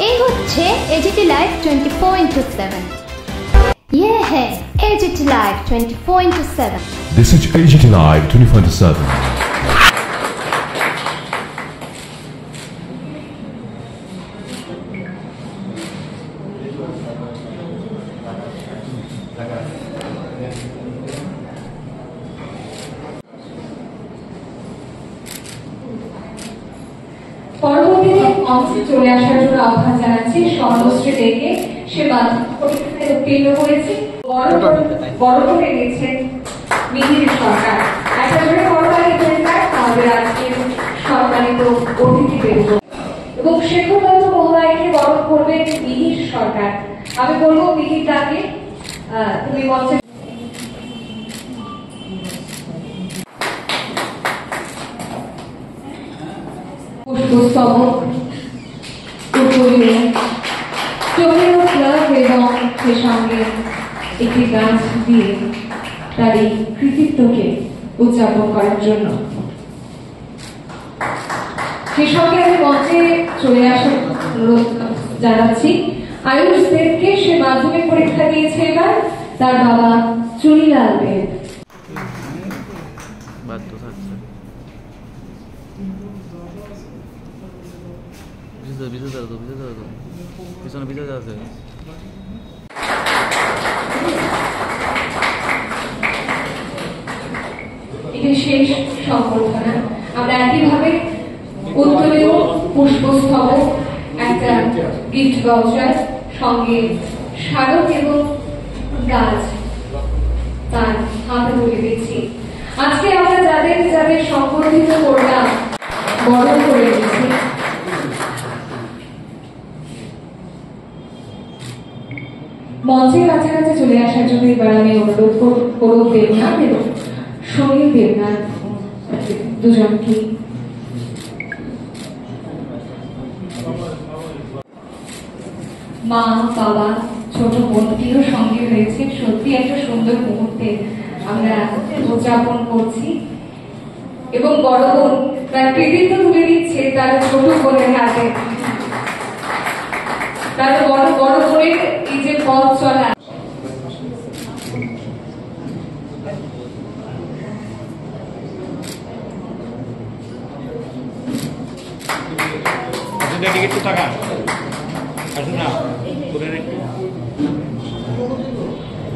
এই হচ্ছে AGT live 24/7। ये है AGT live 24/7। This is AGT Live 24/7। পরবর্তীতে মঞ্চে চলে আসার জন্য আহ্বান জানাচ্ছি স্বর্ণশ্রী দেকে। সে মাধ্যমিক পরীক্ষায় উত্তীর্ণ হয়েছে, বড় করে গেছেন মিহির সরকার। একটা জোরে করতালি দেন আমাদের আজকের সম্মানিত অতিথিবৃন্দ। এবং শেখরদত্ত মহোদয়কে বরণ করবেন মিহির সরকার। আমি বলবো মিহির তাকে তুমি মঞ্চে পুষ্পস্তবক চোখের ক্লাব এবং সে সঙ্গে একটি গাছ দিয়ে তার এই কৃতিত্বকে উদযাপন করার জন্য সে সঙ্গে আমি মঞ্চে চলে আসার অনুরোধ জানাচ্ছি আয়ুষ দেবকে। সে মাধ্যমিক পরীক্ষা দিয়েছে এবার, তার বাবা চুনিলাল দেব। এটি শেষ সংবর্ধনা। আমরা একইভাবে উত্তরীয় পুষ্পস্তবক, একটা গিফট ভাউচার, সঙ্গে স্মারক এবং গাছ তার হাতে তুলে দিচ্ছি। আজকে আমরা যাদের যাদের সংবর্ধিত করলাম, বরণ করে দিচ্ছি। মঞ্চের কাছাকাছি চলে আসার জন্য এবার আমি অনুরোধ করব দেবনাথ এবং সমীর দেবনাথ দুজনকে। মা, বাবা, ছোট বোনটিরও সঙ্গে হয়েছে। সত্যি একটা সুন্দর মুহূর্তে আমরা উদযাপন করছি এবং বড় বোন তার কৃতিত্ব তুলে দিচ্ছে তার ছোট বোনের হাতে। তার বড় বোনের এই যে পথ চলা,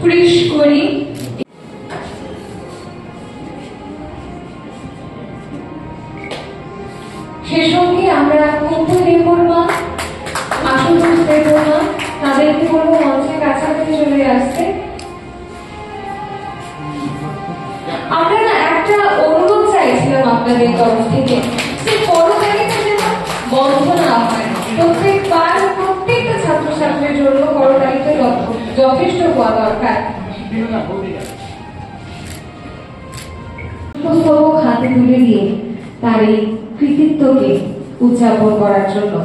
পুলিশ করি সে সঙ্গে আমরা কুম্ভ দেববর্মা, আশুতোষ দেববর্মা, তাদেরকে বলবো মঞ্চের কাছাকাছি চলে আসতে। আমরা না একটা অনুরোধ চাইছিলাম আপনাদের তরফ থেকে যে করতালিটা যেন বন্ধ না হয়। প্রত্যেকটা ছাত্রছাত্রীর জন্য করতালিটা যথেষ্ট হওয়া দরকার। পুষ্পস্তবক হাতে তুলে দিয়ে তার এই কৃতিত্বকে উদযাপন করার জন্য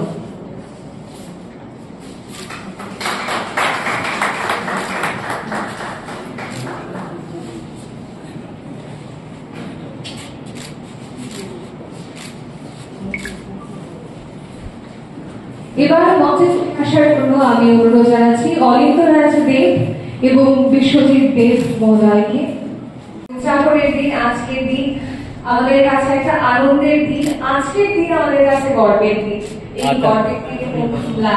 এবার মঞ্চে আসার জন্য আমি অনুরোধ জানাচ্ছি অলিন্দ রাজ দেব এবং বিশ্বজিৎ দেব মহোদয়কে। উদযাপনের দিন, আজকের দিন আমাদের কাছে একটা আনন্দের দিন, আজকের দিন আমাদের কাছে গর্বের দিন। এই গর্বের দিনে